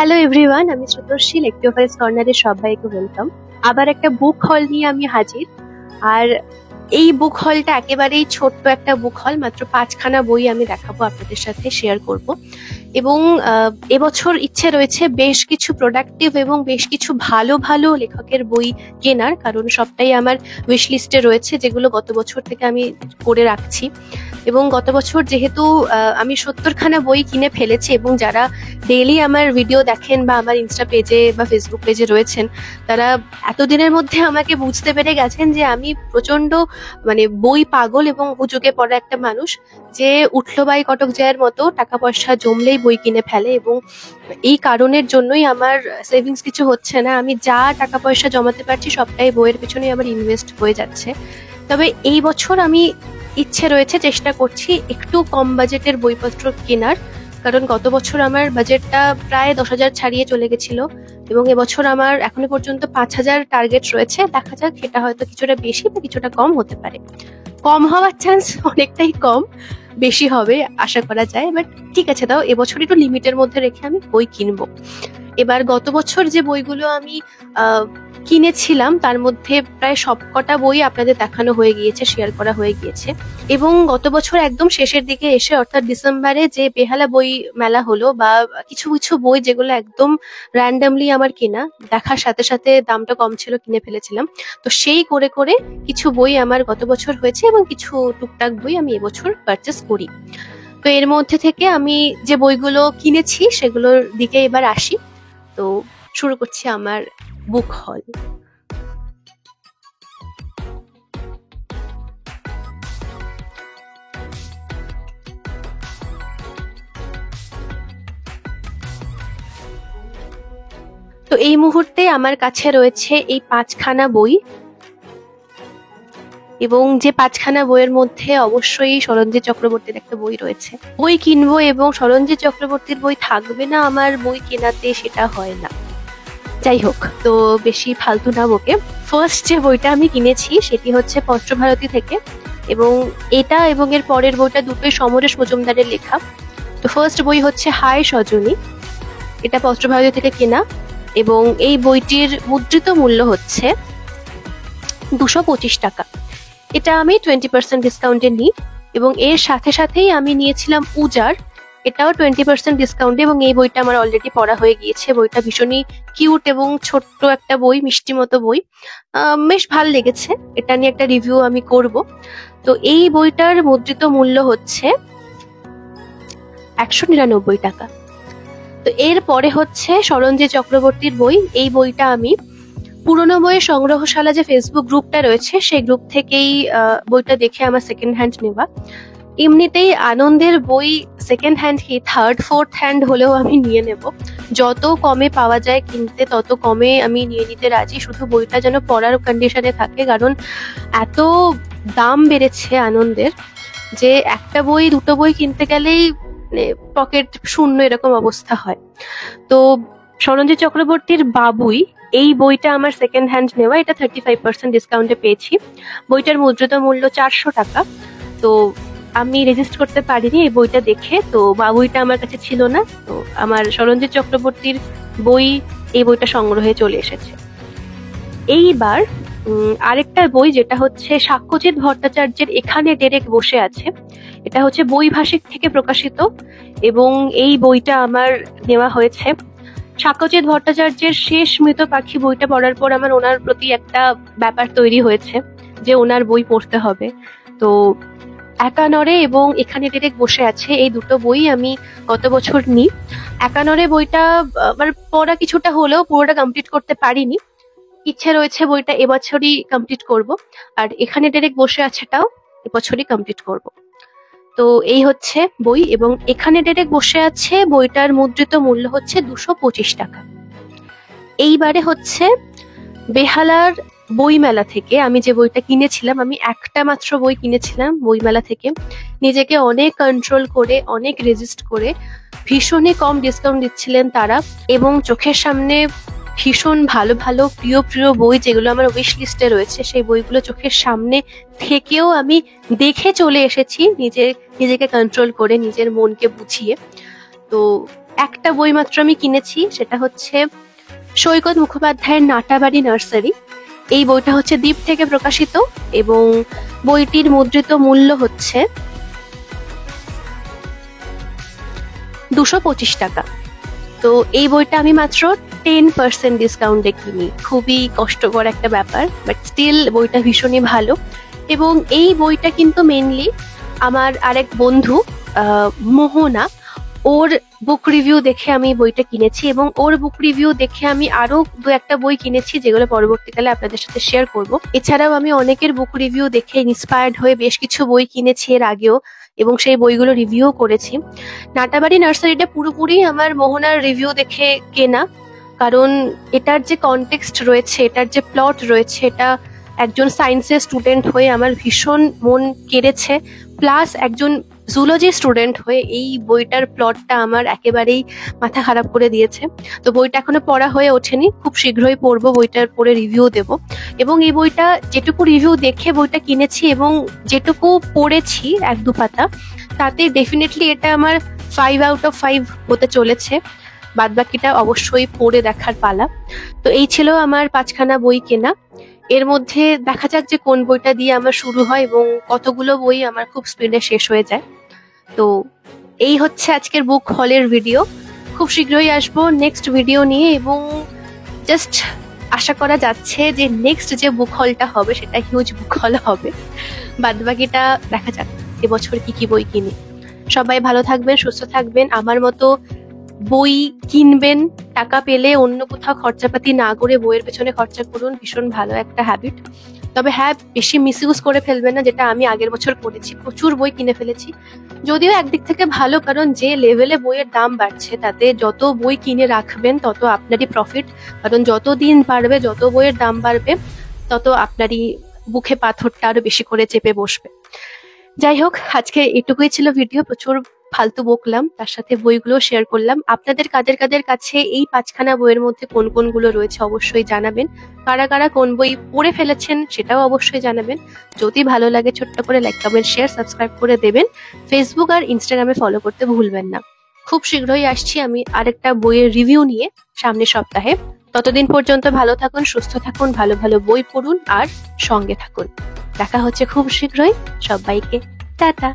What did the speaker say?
Hello everyone, আমি শ্রুতর্ষী লেকটিওফাইস কর্নারে সবাইকে ওয়েলকাম। আবার একটা বুক হল নিয়ে আমি হাজির। আর এই বুক হলটা একেবারেই ছোট্ট একটা বুক হল, মাত্র 5খানা বই আমি দেখাবো, আপনাদের সাথে শেয়ার করব। এবং এবছর ইচ্ছে রয়েছে বেশ কিছু প্রোডাক্টিভ এবং বেশ কিছু ভালো ভালো লেখকের বই কেনার, কারণ সবটাই আমার উইশ লিস্টে রয়েছে, যেগুলো গত বছর থেকে আমি করে রাখছি। এবং গত বছর যেহেতু আমি 70খানা বই কিনে ফেলেছি, এবং যারা ডেইলি আমার ভিডিও দেখেন বা আমার ইনস্টা পেজে বা ফেসবুক পেজে রয়েছেন, তারা এতদিনের মধ্যে আমাকে বুঝতে পেরে গেছেন যে আমি প্রচন্ড বই পাগল এবং হুজুগে পড়া একটা মানুষ, যে উঠলো বাই কটক জয়ের মতো টাকা পয়সা জমলেই বই কিনে ফেলে। এবং এই কারণের জন্যই আমার সেভিংস কিছু হচ্ছে না। আমি যা টাকা পয়সা জমাতে পারছি সবটাই বইয়ের পিছনেই আমার ইনভেস্ট হয়ে যাচ্ছে। তবে এই বছর আমি ইচ্ছে রয়েছে, চেষ্টা করছি একটু কম বাজেটের বইপত্র কেনার, কারণ গত বছর আমার বাজেটটা প্রায় 10,000 ছাড়িয়ে চলে গেছিল, এবং এবছর আমার এখনো পর্যন্ত 5,000 টার্গেট রয়েছে। দেখা যাক, সেটা হয়তো কিছুটা বেশি বা কিছুটা কম হতে পারে। কম হওয়ার চান্স অনেকটাই কম, বেশি হবে আশা করা যায়, বাট ঠিক আছে, তাও এবছর একটু লিমিটের মধ্যে রেখে আমি বই কিনবো। এবার গত বছর যে বইগুলো আমি কিনেছিলাম তার মধ্যে প্রায় সবকটা বই আপনাদের দেখানো হয়ে গিয়েছে, শেয়ার করা হয়ে গিয়েছে। এবং গত বছর একদম শেষের দিকে এসে, অর্থাৎ ডিসেম্বরে যে বেহালা বই মেলা হলো, বা কিছু কিছু বই যেগুলো একদম র্যান্ডামলি আমার কেনা, দেখার সাথে সাথে দামটা কম ছিল, কিনে ফেলেছিলাম। তো সেই করে করে কিছু বই আমার গত বছর হয়েছে, এবং কিছু টুকটাক বই আমি এবছর পারচেস করি। তো এর মধ্যে থেকে আমি যে বইগুলো কিনেছি সেগুলোর দিকে এবার আসি। তো শুরু করছি আমার বুক হল। তো এই মুহূর্তে আমার কাছে রয়েছে এই 5খানা বই, এবং যে 5খানা বইয়ের মধ্যে অবশ্যই সরঞ্জিৎ চক্রবর্তীর একটা বই রয়েছে। বই কিনবো এবং সরঞ্জিৎ চক্রবর্তীর বই থাকবে না আমার বই কেনাতে, সেটা হয় না। যাই হোক, তো বেশি ফালতু না বকে, ফার্স্ট যে বইটা আমি কিনেছি সেটি হচ্ছে পত্রভারতী থেকে, এবং এটা এবং এর পরের বইটা দুটোই সমরেশ মজুমদারের লেখা। তো ফার্স্ট বই হচ্ছে হায় সজনী, এটা পত্রভারতী থেকে কেনা, এবং এই বইটির মুদ্রিত মূল্য হচ্ছে 225 টাকা। এটা আমি 20% ডিসকাউন্টে নিই, এবং এর সাথে সাথেই আমি নিয়েছিলাম উজার, এটাও 20% ডিসকাউন্টে, এবং এই বইটা আমার অলরেডি পড়া হয়ে গিয়েছে। বইটা ভীষণই কিউট এবং ছোট্ট একটা বই, মিষ্টি মতো বই, বেশ ভাল লেগেছে। এটা নিয়ে একটা রিভিউ আমি করব। তো এই বইটার মুদ্রিত মূল্য হচ্ছে 199 টাকা। তো এর পরে হচ্ছে সরঞ্জিৎ চক্রবর্তীর বই। এই বইটা আমি পুরোনো বইয়ের সংগ্রহশালা যে ফেসবুক গ্রুপটা রয়েছে, সেই গ্রুপ থেকেই বইটা দেখে আমার সেকেন্ড হ্যান্ড নেওয়া। এমনিতেই আনন্দের বই সেকেন্ড হ্যান্ড কি থার্ড ফোর্থ হ্যান্ড হলেও আমি নিয়ে নেব, যত কমে পাওয়া যায় কিনতে তত কমে আমি নিয়ে নিতে রাজি, শুধু বইটা যেন পড়ার কন্ডিশনে থাকে। কারণ এত দাম বেড়েছে আনন্দের, যে একটা বই দুটো বই কিনতে গেলেই পকেট শূন্য এরকম অবস্থা হয়। তো সরঞ্জিৎ চক্রবর্তীর বাবুই, এই বইটা আমার সেকেন্ড হ্যান্ড নেওয়া, এটা 35% ডিসকাউন্টে পেয়েছি। বইটার মুদ্রিত মূল্য 400 টাকা। তো আমি রেজিস্ট করতে পারিনি এই বইটা দেখে, তো বাবুইটা আমার কাছে ছিল না। তো আমার সরঞ্জিৎ চক্রবর্তীর বই, এই বইটা সংগ্রহে চলে এসেছে। এইবার আরেকটা বই, যেটা হচ্ছে সাক্ষ্যজিৎ ভট্টাচার্যের এখানে ডেরেক বসে আছে, এটা হচ্ছে বইভাষিক থেকে প্রকাশিত, এবং এই বইটা আমার নেওয়া হয়েছে। সাক্ষ্যজিৎ ভট্টাচার্যের শেষ মৃত পাখি বইটা পড়ার পর আমার ওনার প্রতি একটা ব্যাপার তৈরি হয়েছে যে ওনার বই পড়তে হবে। তো একানরে এবং এখানে ডেরেক বসে আছে, এই দুটো বই আমি গত বছর নিই। একানরে বইটা আমার পড়া কিছুটা হলেও পুরোটা কমপ্লিট করতে পারিনি, ইচ্ছে রয়েছে বইটা এবছরই কমপ্লিট করব। আর এখানে ডেরেক বসে আছেটাও এবছরই কমপ্লিট করব। তো এই হচ্ছে বই, এবং এখানে ডেরেক বসে আছে বইটার মুদ্রিত মূল্য হচ্ছে 225 টাকা। এইবারে হচ্ছে বেহালার বইমেলা থেকে আমি যে বইটা কিনেছিলাম, আমি একটা মাত্র বই কিনেছিলাম বইমেলা থেকে, নিজেকে অনেক কন্ট্রোল করে, অনেক রেজিস্ট করে, ভীষণই কম ডিসকাউন্ট দিচ্ছিলেন তারা, এবং চোখের সামনে ভীষণ ভালো ভালো প্রিয় প্রিয় বই যেগুলো আমার উইশ লিস্টে রয়েছে, সেই বইগুলো চোখের সামনে থেকেও আমি দেখে চলে এসেছি, নিজেকে কন্ট্রোল করে, নিজের মনকে বুঝিয়ে। তো একটা বই মাত্র আমি কিনেছি, সেটা হচ্ছে সৈকত মুখোপাধ্যায়ের নাটাবাড়ি নার্সারি। এই বইটা হচ্ছে দ্বীপ থেকে প্রকাশিত এবং বইটির মুদ্রিত মূল্য হচ্ছে 225 টাকা। তো এই বইটা আমি মাত্র 10% ডিসকাউন্টে কিনি। খুবই কষ্টকর একটা ব্যাপার, বাট স্টিল বইটা ভীষণই ভালো। এবং এই বইটা কিন্তু মেনলি আমার আরেক বন্ধু মোহনা, ওর বুক রিভিউ দেখে আমি বইটা কিনেছি এবং ওর বুক রিভিউ দেখে আমি আরো দু একটা বই কিনেছি, যেগুলো পরবর্তীকালে আপনাদের সাথে শেয়ার করব। এছাড়াও আমি অনেকের বুক রিভিউ দেখে ইন্সপায়ার্ড হয়ে বেশ কিছু বই কিনেছি এর আগেও, এবং সেই বইগুলো রিভিউ করেছি। নাটাবাড়ি নার্সারিটা পুরোপুরি আমার মোহনার রিভিউ দেখে কেনা, কারণ এটার যে কনটেক্সট রয়েছে, এটার যে প্লট রয়েছে, এটা একজন সায়েন্সের স্টুডেন্ট হয়ে আমার ভীষণ মন কেড়েছে। প্লাস একজন জুলজি স্টুডেন্ট হয়ে এই বইটার প্লটটা আমার একেবারেই মাথা খারাপ করে দিয়েছে। তো বইটা এখনো পড়া হয়ে ওঠেনি, খুব শীঘ্রই পড়বো, বইটার পড়ে রিভিউ দেব। এবং এই বইটা যেটুকু রিভিউ দেখে বইটা কিনেছি এবং যেটুকু পড়েছি এক দু পাতা, তাতে ডেফিনেটলি এটা আমার 5 আউট অফ 5 হতে চলেছে। বাদ বাকিটা অবশ্যই পড়ে দেখার পালা। তো এই ছিল আমার 5খানা বই কেনা। এর মধ্যে দেখা যাক যে কোন বইটা দিয়ে আমার শুরু হয় এবং কতগুলো বই আমার খুব স্পিডে শেষ হয়ে যায়। তো এই হচ্ছে আজকের বুক হলের ভিডিও। খুব শীঘ্রই আসবো নেক্সট ভিডিও নিয়ে, এবং জাস্ট আশা করা যাচ্ছে যে নেক্সট যে বুক হলটা হবে সেটা হিউজ বুক হল হবে। বাদ বাকিটা দেখা যাক এবছর কি কি বই কিনি। সবাই ভালো থাকবেন, সুস্থ থাকবেন। আমার মতো বই কিনবেন, টাকা পেলে অন্য কোথাও খরচাপাতি না করে বইয়ের পেছনে খরচা করুন, ভীষণ ভালো একটা হ্যাবিট। তবে হ্যাঁ, বেশি মিসইউজ করে ফেলবেন না, যেটা আমি আগের বছর করেছি, প্রচুর বই কিনে ফেলেছি। যদিও একদিক থেকে ভালো, কারণ যে লেভেলে বইয়ের দাম বাড়ছে তাতে যত বই কিনে রাখবেন তত আপনারই প্রফিট, কারণ যত দিন বাড়বে, যত বইয়ের দাম বাড়বে, তত আপনারই বুকে পাথরটা আরো বেশি করে চেপে বসবে। যাই হোক, আজকে এটুকুই ছিল ভিডিও। প্রচুর ফালতু বকলাম, তার সাথে বইগুলো শেয়ার করলাম। আপনাদের কাদের কাদের কাছে এই 5খানা বইয়ের মধ্যে কোন কোনগুলো রয়েছে অবশ্যই জানাবেন। কারা কারা কোন বই পড়ে ফেলেছেন সেটাও অবশ্যই জানাবেন। যদি ভালো লাগে ছোট্ট করে লাইক, কমেন্ট, শেয়ার, সাবস্ক্রাইব করে দেবেন। ফেসবুক আর ইনস্টাগ্রামে ফলো করতে ভুলবেন না। খুব শীঘ্রই আসছি আমি আরেকটা বইয়ের রিভিউ নিয়ে সামনের সপ্তাহে। ততদিন পর্যন্ত ভালো থাকুন, সুস্থ থাকুন, ভালো ভালো বই পড়ুন আর সঙ্গে থাকুন। দেখা হচ্ছে খুব শীঘ্রই। সবাইকে টাটা।